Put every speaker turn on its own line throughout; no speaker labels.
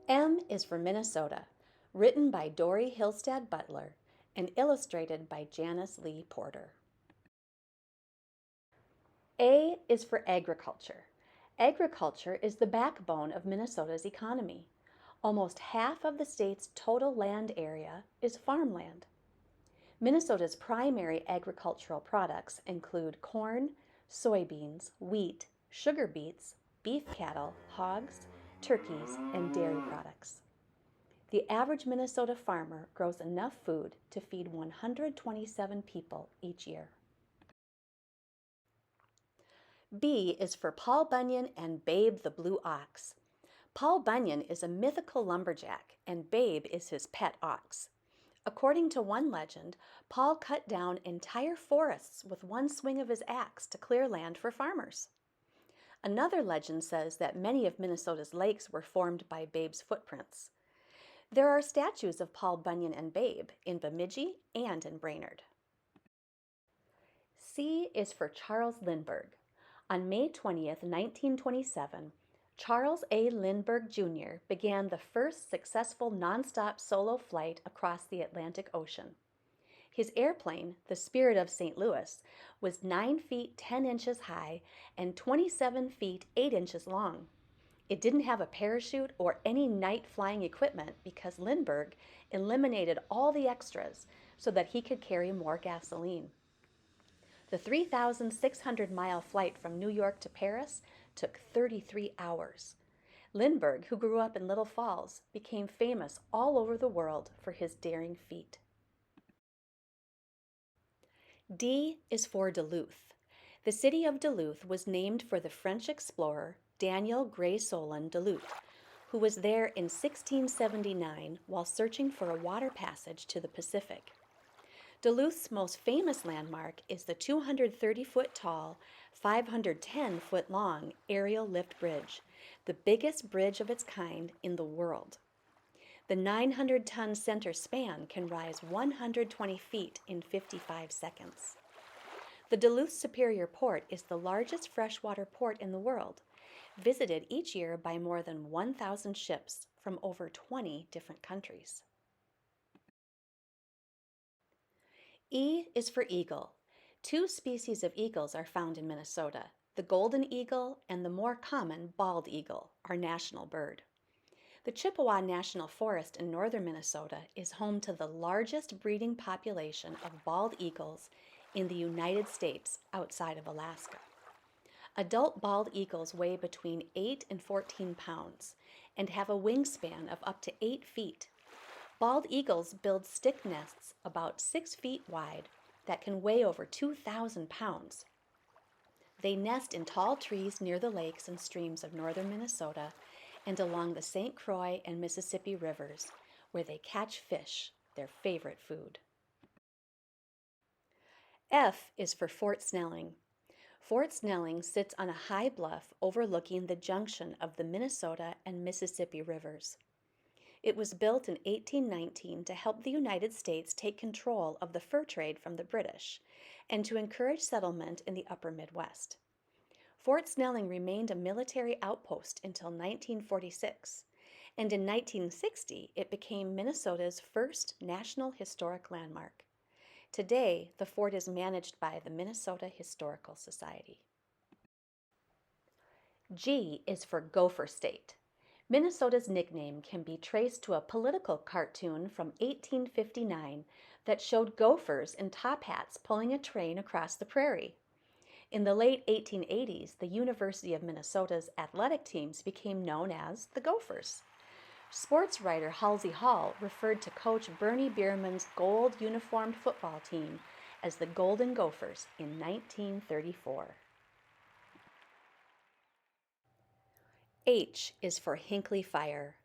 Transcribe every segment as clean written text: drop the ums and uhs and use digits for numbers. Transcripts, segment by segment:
M is for Minnesota, written by Dori Hillestad Butler and illustrated by Janice Lee Porter. A is for agriculture. Agriculture is the backbone of Minnesota's economy. Almost half of the state's total land area is farmland. Minnesota's primary agricultural products include corn, soybeans, wheat, sugar beets, beef cattle, hogs, turkeys, and dairy products. The average Minnesota farmer grows enough food to feed 127 people each year. B is for Paul Bunyan and Babe the Blue Ox. Paul Bunyan is a mythical lumberjack, and Babe is his pet ox. According to one legend, Paul cut down entire forests with one swing of his axe to clear land for farmers. Another legend says that many of Minnesota's lakes were formed by Babe's footprints. There are statues of Paul Bunyan and Babe in Bemidji and in Brainerd. C is for Charles Lindbergh. On May 20th, 1927, Charles A. Lindbergh Jr. began the first successful nonstop solo flight across the Atlantic Ocean. His airplane, the Spirit of St. Louis, was 9 feet 10 inches high and 27 feet 8 inches long. It didn't have a parachute or any night flying equipment because Lindbergh eliminated all the extras so that he could carry more gasoline. The 3,600-mile flight from New York to Paris took 33 hours. Lindbergh, who grew up in Little Falls, became famous all over the world for his daring feat. D is for Duluth. The city of Duluth was named for the French explorer Daniel Grey-Solon Duluth, who was there in 1679 while searching for a water passage to the Pacific. Duluth's most famous landmark is the 230-foot-tall, 510-foot-long aerial lift bridge, the biggest bridge of its kind in the world. The 900-ton center span can rise 120 feet in 55 seconds. The Duluth Superior Port is the largest freshwater port in the world, visited each year by more than 1,000 ships from over 20 different countries. E is for eagle. 2 species of eagles are found in Minnesota. The golden eagle and the more common bald eagle, our national bird. The Chippewa National Forest in northern Minnesota is home to the largest breeding population of bald eagles in the United States outside of Alaska. Adult bald eagles weigh between 8 and 14 pounds and have a wingspan of up to 8 feet. Bald eagles build stick nests about 6 feet wide that can weigh over 2,000 pounds. They nest in tall trees near the lakes and streams of northern Minnesota and along the St. Croix and Mississippi rivers, where they catch fish, their favorite food. F is for Fort Snelling. Fort Snelling sits on a high bluff overlooking the junction of the Minnesota and Mississippi rivers. It was built in 1819 to help the United States take control of the fur trade from the British and to encourage settlement in the upper Midwest. Fort Snelling remained a military outpost until 1946, and in 1960 it became Minnesota's first National Historic Landmark. Today, the fort is managed by the Minnesota Historical Society. G is for Gopher State. Minnesota's nickname can be traced to a political cartoon from 1859 that showed gophers in top hats pulling a train across the prairie. In the late 1880s, the University of Minnesota's athletic teams became known as the Gophers. Sports writer Halsey Hall referred to Coach Bernie Bierman's gold uniformed football team as the Golden Gophers in 1934. H is for Hinckley Fire.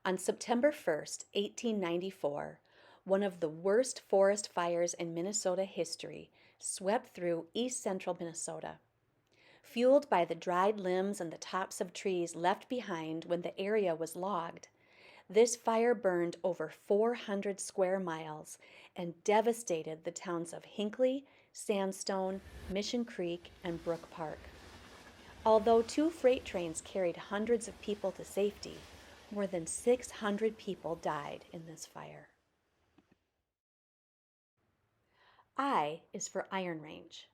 On September 1st, 1894, one of the worst forest fires in Minnesota history swept through east central Minnesota. Fueled by the dried limbs and the tops of trees left behind when the area was logged, this fire burned over 400 square miles and devastated the towns of Hinckley, Sandstone, Mission Creek, and Brook Park. Although 2 freight trains carried hundreds of people to safety, More than 600 people died in this fire. I is for Iron Range.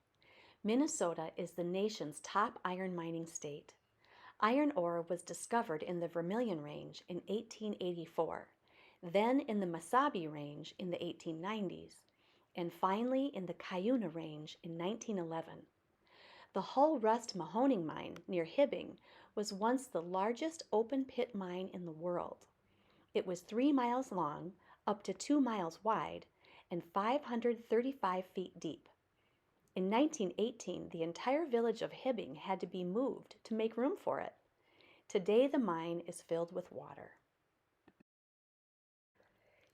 Minnesota is the nation's top iron mining state. Iron ore was discovered in the Vermilion Range in 1884, then in the Mesabi Range in the 1890s, and finally in the Cuyuna Range in 1911. The Hull Rust Mahoning Mine near Hibbing was once the largest open pit mine in the world. It was 3 miles long, up to 2 miles wide, and 535 feet deep. In 1918, the entire village of Hibbing had to be moved to make room for it. Today, the mine is filled with water.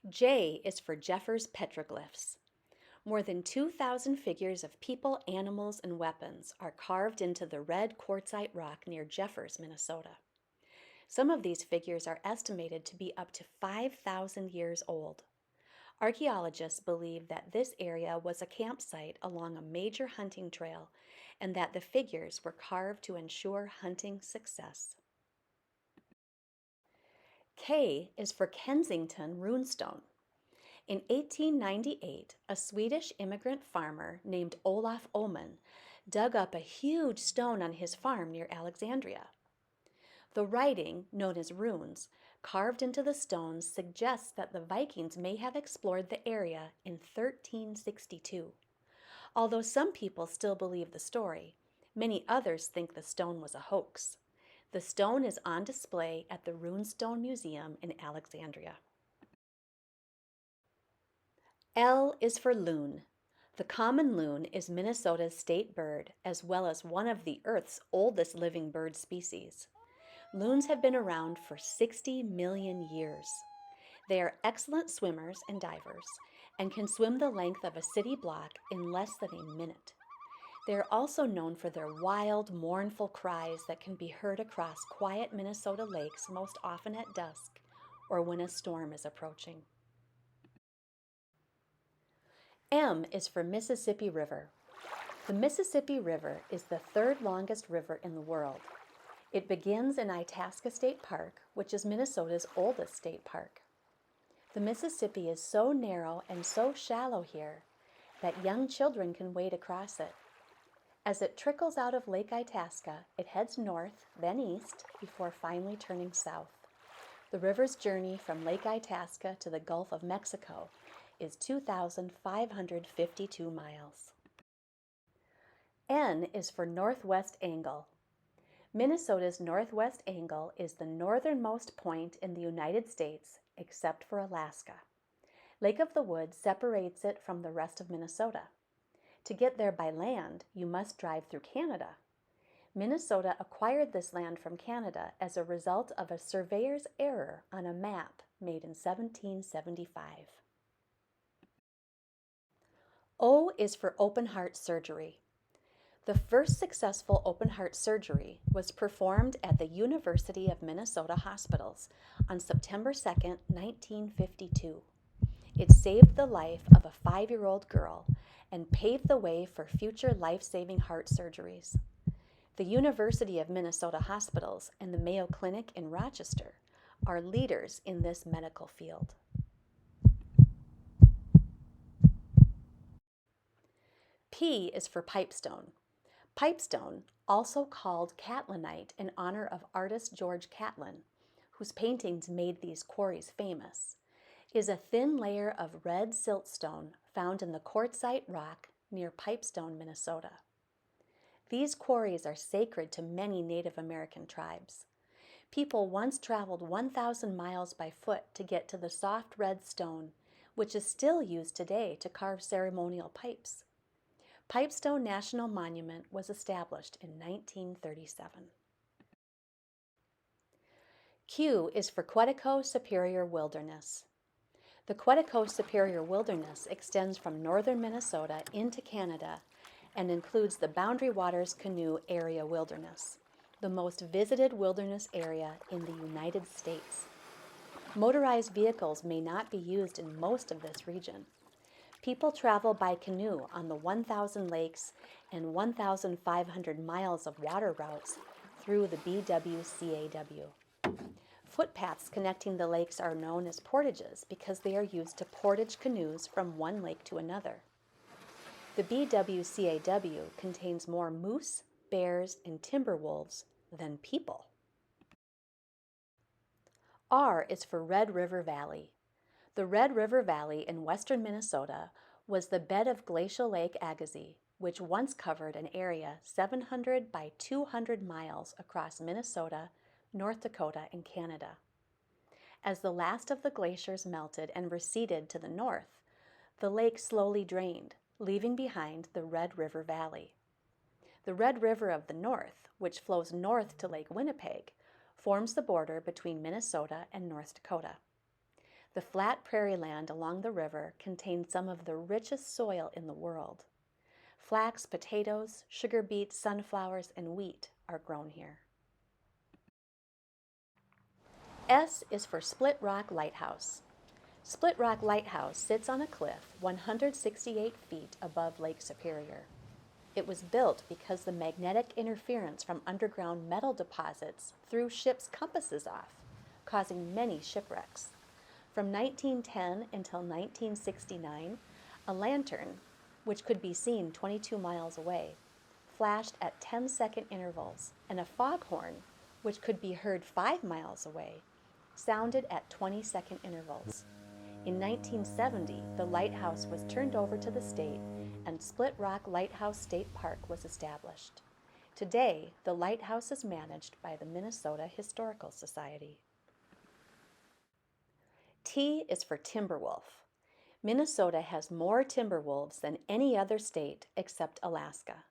J is for Jeffers petroglyphs. More than 2,000 figures of people, animals, and weapons are carved into the red quartzite rock near Jeffers, Minnesota. Some of these figures are estimated to be up to 5,000 years old. Archaeologists believe that this area was a campsite along a major hunting trail and that the figures were carved to ensure hunting success. K is for Kensington runestone. In 1898, a Swedish immigrant farmer named Olaf Oman dug up a huge stone on his farm near Alexandria. The writing, known as runes, carved into the stones suggests that the Vikings may have explored the area in 1362. Although some people still believe the story, many others think the stone was a hoax. The stone is on display at the Runestone Museum in Alexandria. L is for loon. The common loon is Minnesota's state bird, as well as one of the Earth's oldest living bird species. Loons have been around for 60 million years. They are excellent swimmers and divers and can swim the length of a city block in less than a minute. They are also known for their wild, mournful cries that can be heard across quiet Minnesota lakes most often at dusk or when a storm is approaching. M is for Mississippi River. The Mississippi River is the third longest river in the world. It begins in Itasca State Park, which is Minnesota's oldest state park. The Mississippi is so narrow and so shallow here that young children can wade across it. As it trickles out of Lake Itasca, it heads north, then east, before finally turning south. The river's journey from Lake Itasca to the Gulf of Mexico is 2,552 miles. N is for Northwest Angle. Minnesota's northwest angle is the northernmost point in the United States, except for Alaska. Lake of the Woods separates it from the rest of Minnesota. To get there by land, you must drive through Canada. Minnesota acquired this land from Canada as a result of a surveyor's error on a map made in 1775. O is for open heart surgery. The first successful open heart surgery was performed at the University of Minnesota Hospitals on September 2, 1952. It saved the life of a 5-year-old girl and paved the way for future life-saving heart surgeries. The University of Minnesota Hospitals and the Mayo Clinic in Rochester are leaders in this medical field. P is for pipestone. Pipestone, also called Catlinite in honor of artist George Catlin, whose paintings made these quarries famous, is a thin layer of red siltstone found in the quartzite rock near Pipestone, Minnesota. These quarries are sacred to many Native American tribes. People once traveled 1,000 miles by foot to get to the soft red stone, which is still used today to carve ceremonial pipes. Pipestone National Monument was established in 1937. Q is for Quetico Superior Wilderness. The Quetico Superior Wilderness extends from northern Minnesota into Canada and includes the Boundary Waters Canoe Area Wilderness, the most visited wilderness area in the United States. Motorized vehicles may not be used in most of this region. People travel by canoe on the 1,000 lakes and 1,500 miles of water routes through the BWCAW. footpaths connecting the lakes are known as portages because they are used to portage canoes from one lake to another. The BWCAW contains more moose, bears, and timber wolves than people. R is for Red River Valley. The Red River Valley in western Minnesota was the bed of Glacial Lake Agassiz, which once covered an area 700 by 200 miles across Minnesota, North Dakota, and Canada. As the last of the glaciers melted and receded to the north, the lake slowly drained, leaving behind the Red River Valley. The Red River of the North, which flows north to Lake Winnipeg, forms the border between Minnesota and North Dakota. The flat prairie land along the river contains some of the richest soil in the world. Flax, potatoes, sugar beets, sunflowers, and wheat are grown here. S is for Split Rock Lighthouse. Split Rock Lighthouse sits on a cliff 168 feet above Lake Superior. It was built because the magnetic interference from underground metal deposits threw ships' compasses off, causing many shipwrecks. From 1910 until 1969, a lantern, which could be seen 22 miles away, flashed at 10-second intervals, and a foghorn, which could be heard 5 miles away, sounded at 20-second intervals. In 1970, the lighthouse was turned over to the state and Split Rock Lighthouse State Park was established. Today, the lighthouse is managed by the Minnesota Historical Society. T is for Timberwolf. Minnesota has more timber wolves than any other state except Alaska.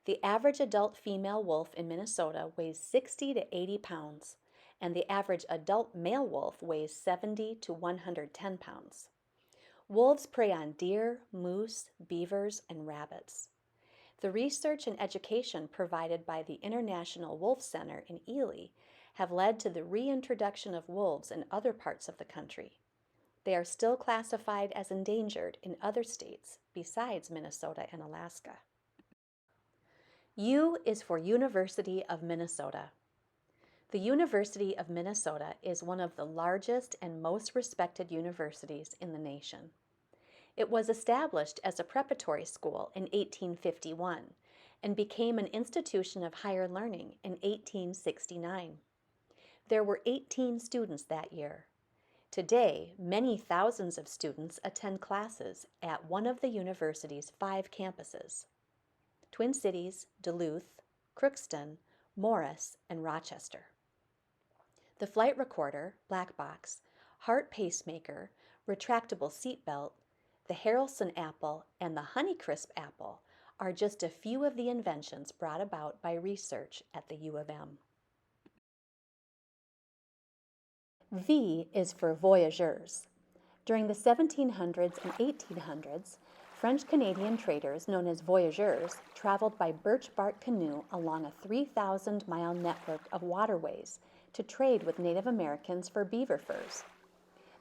The average adult female wolf in Minnesota weighs 60 to 80 pounds, and the average adult male wolf weighs 70 to 110 pounds. Wolves prey on deer, moose, beavers, and rabbits. The research and education provided by the International Wolf Center in Ely have led to the reintroduction of wolves in other parts of the country. They are still classified as endangered in other states besides Minnesota and Alaska. U is for University of Minnesota. The University of Minnesota is one of the largest and most respected universities in the nation. It was established as a preparatory school in 1851 and became an institution of higher learning in 1869. There were 18 students that year. Today, many thousands of students attend classes at one of the university's 5 campuses: Twin Cities, Duluth, Crookston, Morris, and Rochester. The flight recorder, black box, heart pacemaker, retractable seatbelt, the Harrelson apple, and the Honeycrisp apple are just a few of the inventions brought about by research at the U of M. V is for voyageurs. During the 1700s and 1800s, French-Canadian traders known as voyageurs traveled by birch bark canoe along a 3,000-mile network of waterways to trade with Native Americans for beaver furs.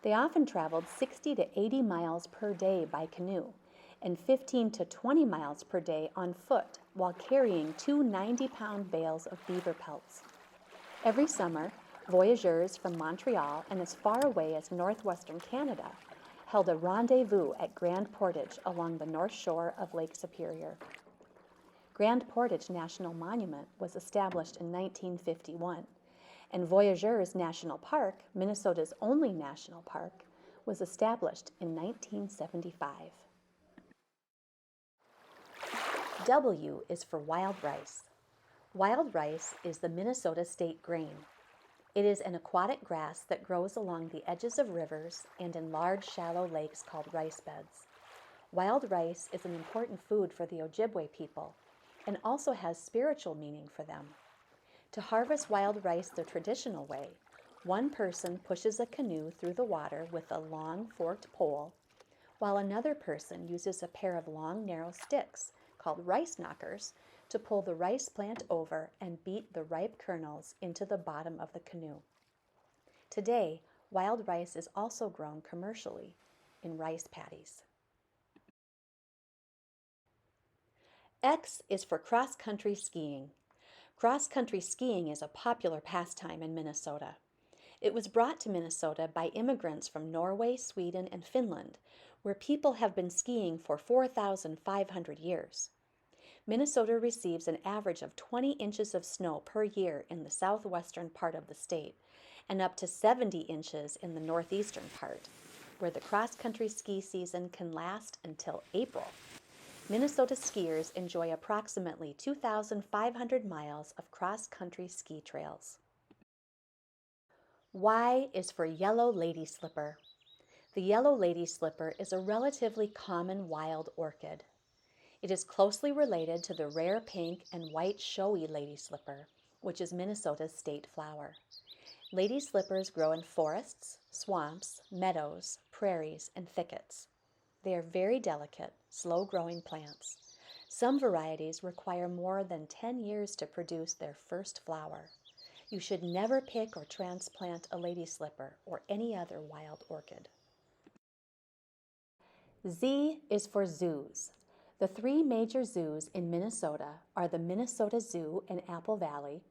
They often traveled 60 to 80 miles per day by canoe and 15 to 20 miles per day on foot while carrying 2 90-pound bales of beaver pelts. Every summer, voyageurs from Montreal and as far away as northwestern Canada held a rendezvous at Grand Portage along the north shore of Lake Superior. Grand Portage National Monument was established in 1951, and Voyageurs National Park, Minnesota's only national park, was established in 1975. W is for wild rice. Wild rice is the Minnesota state grain. It is an aquatic grass that grows along the edges of rivers and in large, shallow lakes called rice beds. Wild rice is an important food for the Ojibwe people and also has spiritual meaning for them. To harvest wild rice the traditional way, one person pushes a canoe through the water with a long, forked pole, while another person uses a pair of long, narrow sticks called rice knockers to pull the rice plant over and beat the ripe kernels into the bottom of the canoe. Today, wild rice is also grown commercially in rice paddies. X is for cross-country skiing. Cross-country skiing is a popular pastime in Minnesota. It was brought to Minnesota by immigrants from Norway, Sweden, and Finland, where people have been skiing for 4,500 years. Minnesota receives an average of 20 inches of snow per year in the southwestern part of the state and up to 70 inches in the northeastern part, where the cross-country ski season can last until April. Minnesota skiers enjoy approximately 2,500 miles of cross-country ski trails. Y is for yellow lady slipper. The yellow lady slipper is a relatively common wild orchid. It is closely related to the rare pink and white showy lady slipper, which is Minnesota's state flower. Lady slippers grow in forests, swamps, meadows, prairies, and thickets. They are very delicate, slow-growing plants. Some varieties require more than 10 years to produce their first flower. You should never pick or transplant a lady slipper or any other wild orchid. Z is for zoos. The three major zoos in Minnesota are the Minnesota Zoo in Apple Valley,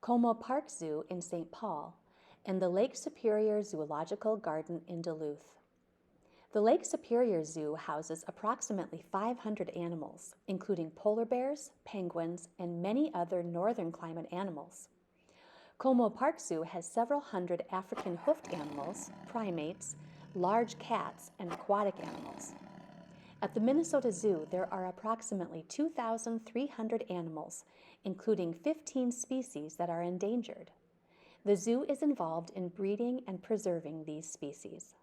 Como Park Zoo in St. Paul, and the Lake Superior Zoological Garden in Duluth. The Lake Superior Zoo houses approximately 500 animals, including polar bears, penguins, and many other northern climate animals. Como Park Zoo has several hundred African hoofed animals, primates, large cats, and aquatic animals. At the Minnesota Zoo, there are approximately 2,300 animals, including 15 species that are endangered. The zoo is involved in breeding and preserving these species.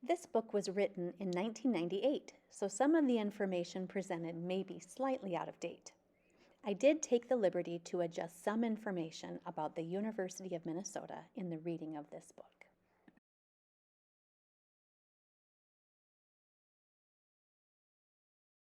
This book was written in 1998, so some of the information presented may be slightly out of date. I did take the liberty to adjust some information about the University of Minnesota in the reading of this book.